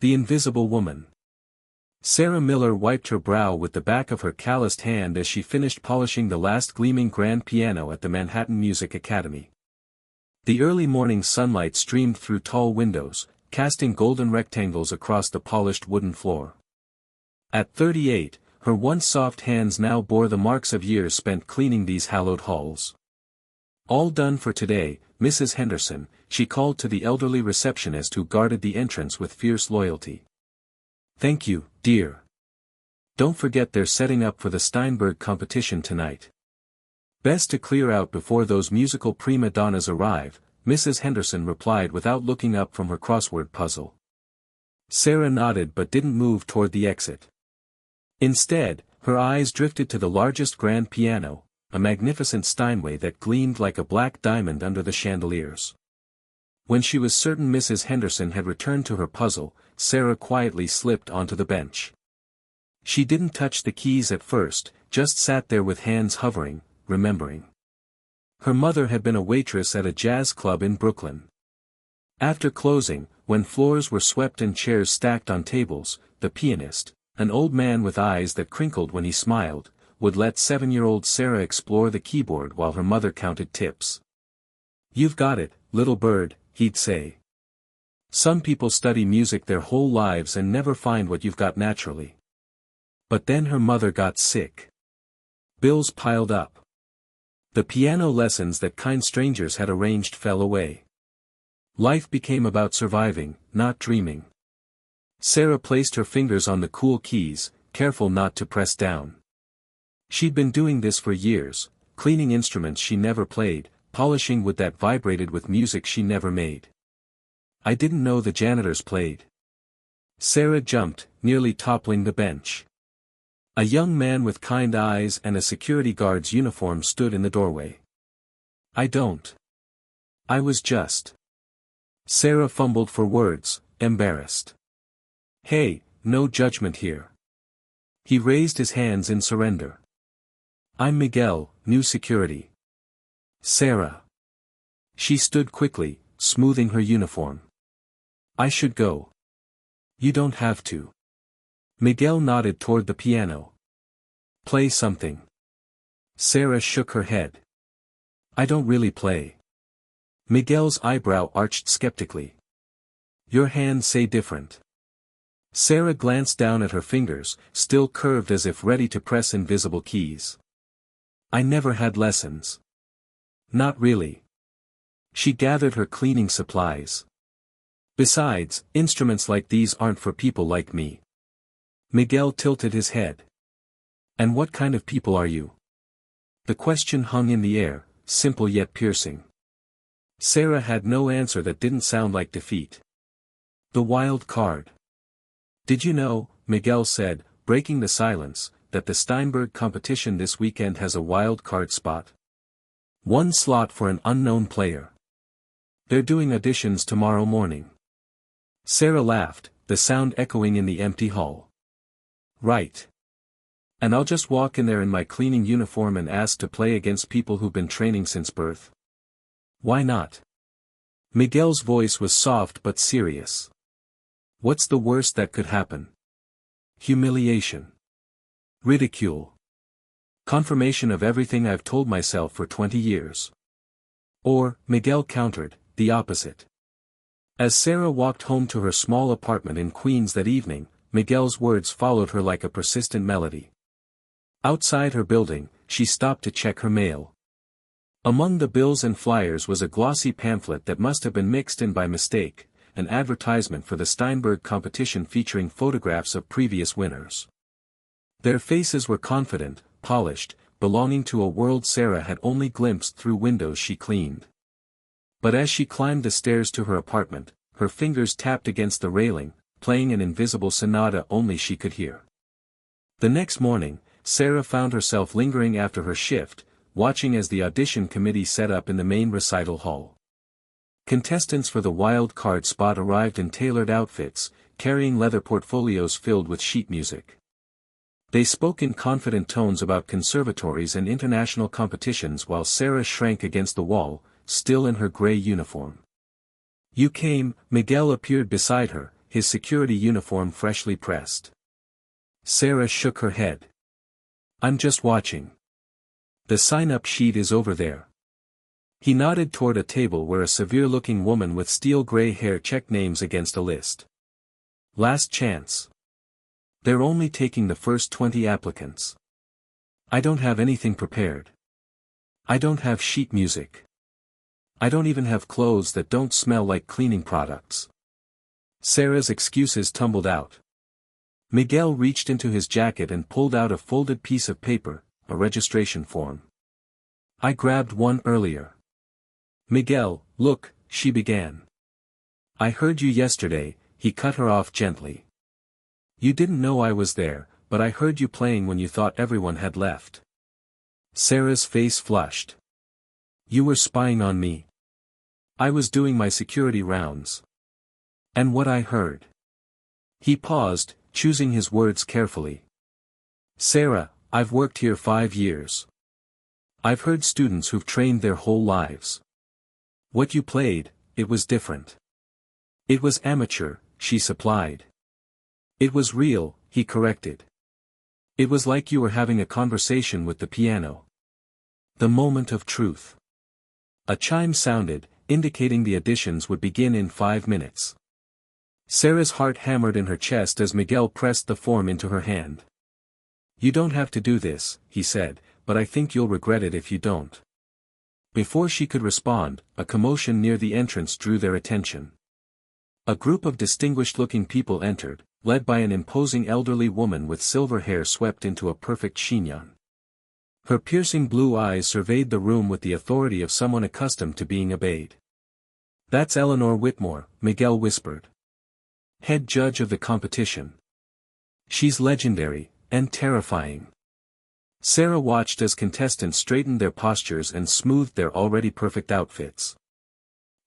The Invisible Woman. Sarah Miller wiped her brow with the back of her calloused hand as she finished polishing the last gleaming grand piano at the Manhattan Music Academy. The early morning sunlight streamed through tall windows, casting golden rectangles across the polished wooden floor. At 38, her once soft hands now bore the marks of years spent cleaning these hallowed halls. "All done for today, Mrs. Henderson," she called to the elderly receptionist who guarded the entrance with fierce loyalty. "Thank you, dear. Don't forget they're setting up for the Steinberg competition tonight. Best to clear out before those musical prima donnas arrive," Mrs. Henderson replied without looking up from her crossword puzzle. Sarah nodded but didn't move toward the exit. Instead, her eyes drifted to the largest grand piano, a magnificent Steinway that gleamed like a black diamond under the chandeliers. When she was certain Mrs. Henderson had returned to her puzzle, Sarah quietly slipped onto the bench. She didn't touch the keys at first, just sat there with hands hovering, remembering. Her mother had been a waitress at a jazz club in Brooklyn. After closing, when floors were swept and chairs stacked on tables, the pianist, an old man with eyes that crinkled when he smiled, would let 7-year-old Sarah explore the keyboard while her mother counted tips. "You've got it, little bird," he'd say. "Some people study music their whole lives and never find what you've got naturally." But then her mother got sick. Bills piled up. The piano lessons that kind strangers had arranged fell away. Life became about surviving, not dreaming. Sarah placed her fingers on the cool keys, careful not to press down. She'd been doing this for years, cleaning instruments she never played, polishing wood that vibrated with music she never made. "I didn't know the janitors played." Sarah jumped, nearly toppling the bench. A young man with kind eyes and a security guard's uniform stood in the doorway. "I don't. I was just..." Sarah fumbled for words, embarrassed. "Hey, no judgment here." He raised his hands in surrender. "I'm Miguel, new security." "Sarah." She stood quickly, smoothing her uniform. "I should go." "You don't have to." Miguel nodded toward the piano. "Play something." Sarah shook her head. "I don't really play." Miguel's eyebrow arched skeptically. "Your hands say different." Sarah glanced down at her fingers, still curved as if ready to press invisible keys. "I never had lessons." "Not really." She gathered her cleaning supplies. "Besides, instruments like these aren't for people like me." Miguel tilted his head. "And what kind of people are you?" The question hung in the air, simple yet piercing. Sarah had no answer that didn't sound like defeat. "The wild card." "Did you know," Miguel said, breaking the silence, "that the Steinberg competition this weekend has a wild card spot? One slot for an unknown player. They're doing auditions tomorrow morning." Sarah laughed, the sound echoing in the empty hall. "Right. And I'll just walk in there in my cleaning uniform and ask to play against people who've been training since birth?" "Why not?" Miguel's voice was soft but serious. "What's the worst that could happen? Humiliation. Ridicule. Confirmation of everything I've told myself for 20 years. Or," Miguel countered, "the opposite." As Sarah walked home to her small apartment in Queens that evening, Miguel's words followed her like a persistent melody. Outside her building, she stopped to check her mail. Among the bills and flyers was a glossy pamphlet that must have been mixed in by mistake, an advertisement for the Steinberg competition featuring photographs of previous winners. Their faces were confident, polished, belonging to a world Sarah had only glimpsed through windows she cleaned. But as she climbed the stairs to her apartment, her fingers tapped against the railing, playing an invisible sonata only she could hear. The next morning, Sarah found herself lingering after her shift, watching as the audition committee set up in the main recital hall. Contestants for the wild card spot arrived in tailored outfits, carrying leather portfolios filled with sheet music. They spoke in confident tones about conservatories and international competitions while Sarah shrank against the wall, still in her gray uniform. "You came," Miguel appeared beside her, his security uniform freshly pressed. Sarah shook her head. "I'm just watching. The sign-up sheet is over there." He nodded toward a table where a severe-looking woman with steel-gray hair checked names against a list. "Last chance. They're only taking the first 20 applicants. I don't have anything prepared. I don't have sheet music. I don't even have clothes that don't smell like cleaning products." Sarah's excuses tumbled out. Miguel reached into his jacket and pulled out a folded piece of paper, a registration form. "I grabbed one earlier." "Miguel, look," she began. "I heard you yesterday," he cut her off gently. "You didn't know I was there, but I heard you playing when you thought everyone had left." Sarah's face flushed. "You were spying on me." "I was doing my security rounds." "And what I heard?" He paused, choosing his words carefully. "Sarah, I've worked here 5 years. I've heard students who've trained their whole lives. What you played, it was different. It was amateur," she supplied. "It was real," he corrected. "It was like you were having a conversation with the piano. The moment of truth." A chime sounded, indicating the auditions would begin in 5 minutes. Sarah's heart hammered in her chest as Miguel pressed the form into her hand. "You don't have to do this," he said, "but I think you'll regret it if you don't." Before she could respond, a commotion near the entrance drew their attention. A group of distinguished-looking people entered, led by an imposing elderly woman with silver hair swept into a perfect chignon. Her piercing blue eyes surveyed the room with the authority of someone accustomed to being obeyed. "That's Eleanor Whitmore," Miguel whispered. "Head judge of the competition. She's legendary, and terrifying." Sarah watched as contestants straightened their postures and smoothed their already perfect outfits.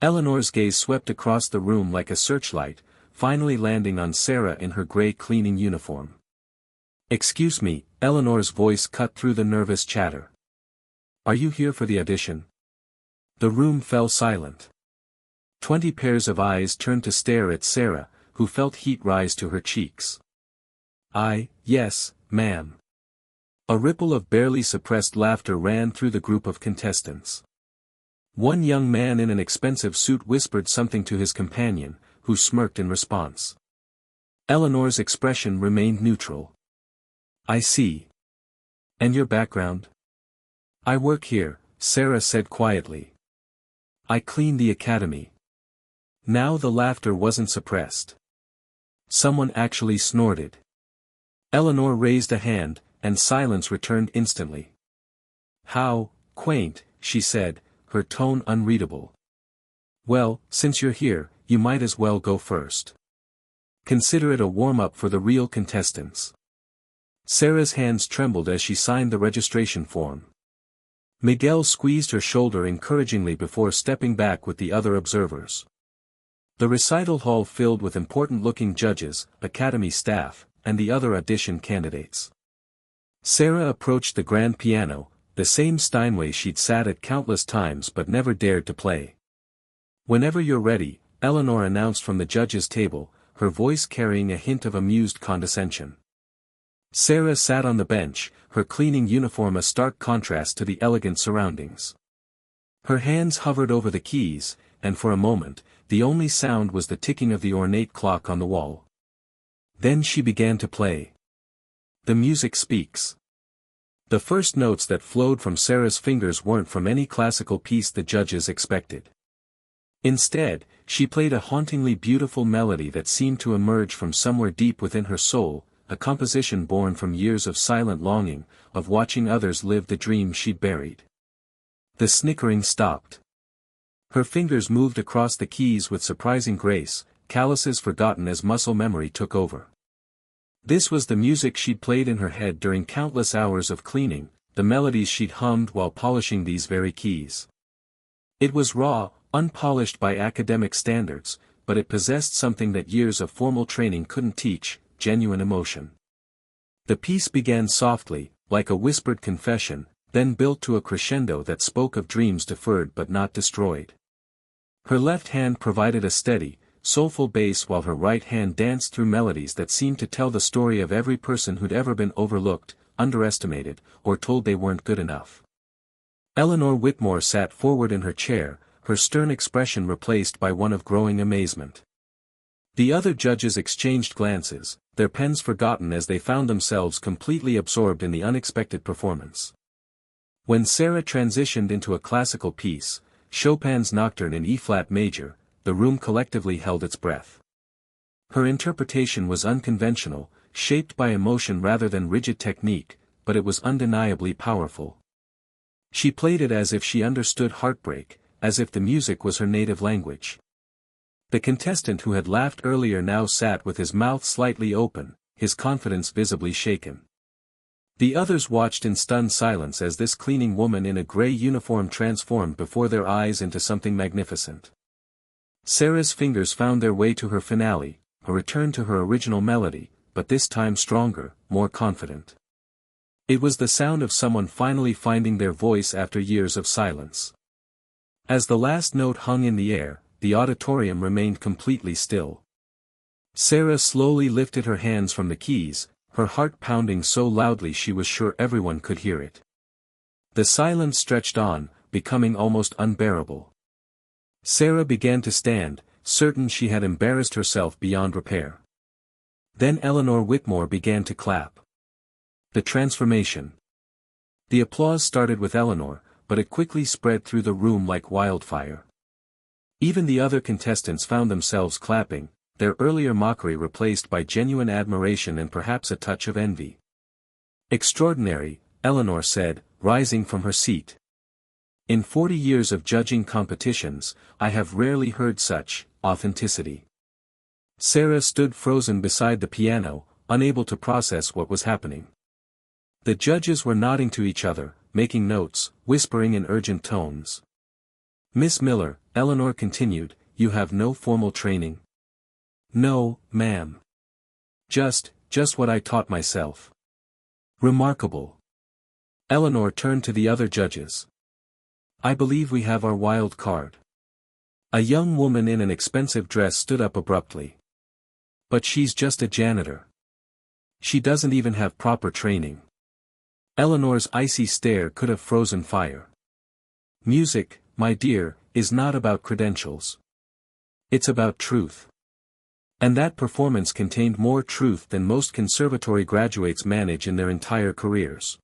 Eleanor's gaze swept across the room like a searchlight, finally landing on Sarah in her gray cleaning uniform. "Excuse me," Eleanor's voice cut through the nervous chatter. "Are you here for the audition?" The room fell silent. 20 pairs of eyes turned to stare at Sarah, who felt heat rise to her cheeks. Yes, ma'am." A ripple of barely suppressed laughter ran through the group of contestants. One young man in an expensive suit whispered something to his companion, who smirked in response. Eleanor's expression remained neutral. "I see. And your background?" "I work here," Sarah said quietly. "I clean the academy." Now the laughter wasn't suppressed. Someone actually snorted. Eleanor raised a hand, and silence returned instantly. "How quaint," she said, her tone unreadable. "Well, since you're here, you might as well go first. Consider it a warm-up for the real contestants." Sarah's hands trembled as she signed the registration form. Miguel squeezed her shoulder encouragingly before stepping back with the other observers. The recital hall filled with important-looking judges, academy staff, and the other audition candidates. Sarah approached the grand piano, the same Steinway she'd sat at countless times but never dared to play. "Whenever you're ready," Eleanor announced from the judges' table, her voice carrying a hint of amused condescension. Sarah sat on the bench, her cleaning uniform a stark contrast to the elegant surroundings. Her hands hovered over the keys, and for a moment, the only sound was the ticking of the ornate clock on the wall. Then she began to play. The music speaks. The first notes that flowed from Sarah's fingers weren't from any classical piece the judges expected. Instead, she played a hauntingly beautiful melody that seemed to emerge from somewhere deep within her soul, a composition born from years of silent longing, of watching others live the dream she'd buried. The snickering stopped. Her fingers moved across the keys with surprising grace, calluses forgotten as muscle memory took over. This was the music she'd played in her head during countless hours of cleaning, the melodies she'd hummed while polishing these very keys. It was raw, unpolished by academic standards, but it possessed something that years of formal training couldn't teach, genuine emotion. The piece began softly, like a whispered confession, then built to a crescendo that spoke of dreams deferred but not destroyed. Her left hand provided a steady, soulful bass while her right hand danced through melodies that seemed to tell the story of every person who'd ever been overlooked, underestimated, or told they weren't good enough. Eleanor Whitmore sat forward in her chair, her stern expression replaced by one of growing amazement. The other judges exchanged glances, their pens forgotten as they found themselves completely absorbed in the unexpected performance. When Sarah transitioned into a classical piece, Chopin's Nocturne in E-flat major, the room collectively held its breath. Her interpretation was unconventional, shaped by emotion rather than rigid technique, but it was undeniably powerful. She played it as if she understood heartbreak, as if the music was her native language. The contestant who had laughed earlier now sat with his mouth slightly open, his confidence visibly shaken. The others watched in stunned silence as this cleaning woman in a gray uniform transformed before their eyes into something magnificent. Sarah's fingers found their way to her finale, a return to her original melody, but this time stronger, more confident. It was the sound of someone finally finding their voice after years of silence. As the last note hung in the air, the auditorium remained completely still. Sarah slowly lifted her hands from the keys, her heart pounding so loudly she was sure everyone could hear it. The silence stretched on, becoming almost unbearable. Sarah began to stand, certain she had embarrassed herself beyond repair. Then Eleanor Whitmore began to clap. The transformation. The applause started with Eleanor, but it quickly spread through the room like wildfire. Even the other contestants found themselves clapping, their earlier mockery replaced by genuine admiration and perhaps a touch of envy. Extraordinary, Eleanor said, rising from her seat. In 40 years of judging competitions, I have rarely heard such authenticity. Sarah stood frozen beside the piano, unable to process what was happening. The judges were nodding to each other, making notes, whispering in urgent tones. Miss Miller, Eleanor continued, you have no formal training? No, ma'am. Just what I taught myself. Remarkable. Eleanor turned to the other judges. I believe we have our wild card. A young woman in an expensive dress stood up abruptly. But she's just a janitor. She doesn't even have proper training. Eleanor's icy stare could have frozen fire. Music, my dear, is not about credentials. It's about truth. And that performance contained more truth than most conservatory graduates manage in their entire careers.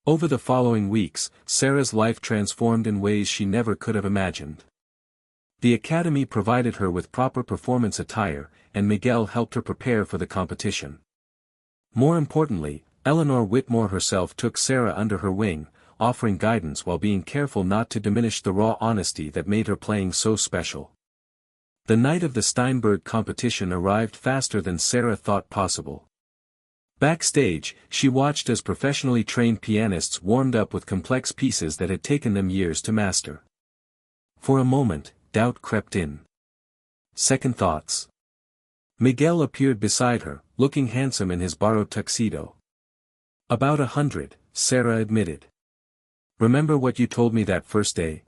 Over the following weeks, Sarah's life transformed in ways she never could have imagined. The academy provided her with proper performance attire, and Miguel helped her prepare for the competition. More importantly, Eleanor Whitmore herself took Sarah under her wing, offering guidance while being careful not to diminish the raw honesty that made her playing so special. The night of the Steinberg competition arrived faster than Sarah thought possible. Backstage, she watched as professionally trained pianists warmed up with complex pieces that had taken them years to master. For a moment, doubt crept in. Second thoughts. Miguel appeared beside her, looking handsome in his borrowed tuxedo. About 100, Sarah admitted. Remember what you told me that first day?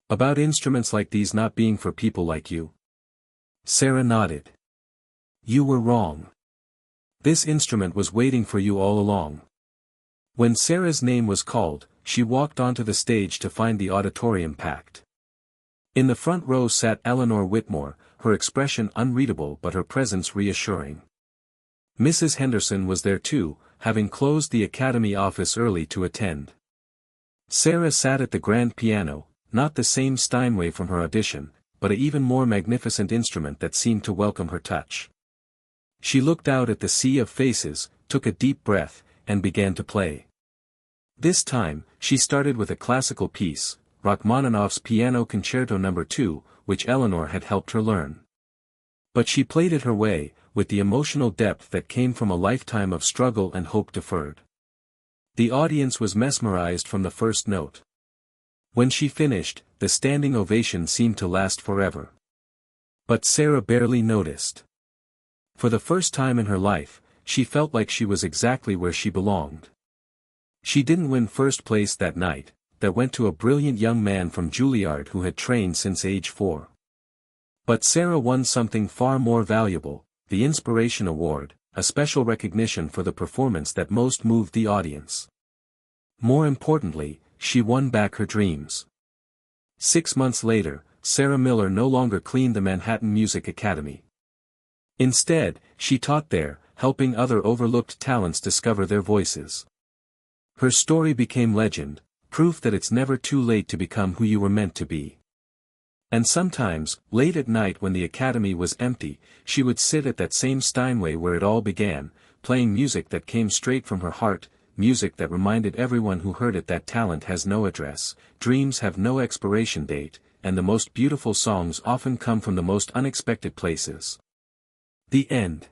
About instruments like these not being for people like you? Sarah nodded. You were wrong. This instrument was waiting for you all along. When Sarah's name was called, she walked onto the stage to find the auditorium packed. In the front row sat Eleanor Whitmore, her expression unreadable but her presence reassuring. Mrs. Henderson was there too, having closed the academy office early to attend. Sarah sat at the grand piano, not the same Steinway from her audition, but an even more magnificent instrument that seemed to welcome her touch. She looked out at the sea of faces, took a deep breath, and began to play. This time, she started with a classical piece, Rachmaninoff's Piano Concerto No. 2, which Eleanor had helped her learn. But she played it her way, with the emotional depth that came from a lifetime of struggle and hope deferred. The audience was mesmerized from the first note. When she finished, the standing ovation seemed to last forever. But Sarah barely noticed. For the first time in her life, she felt like she was exactly where she belonged. She didn't win first place that night, that went to a brilliant young man from Juilliard who had trained since age 4. But Sarah won something far more valuable, the Inspiration Award, a special recognition for the performance that most moved the audience. More importantly, she won back her dreams. 6 months later, Sarah Miller no longer cleaned the Manhattan Music Academy. Instead, she taught there, helping other overlooked talents discover their voices. Her story became legend, proof that it's never too late to become who you were meant to be. And sometimes, late at night when the academy was empty, she would sit at that same Steinway where it all began, playing music that came straight from her heart, music that reminded everyone who heard it that talent has no address, dreams have no expiration date, and the most beautiful songs often come from the most unexpected places. The end.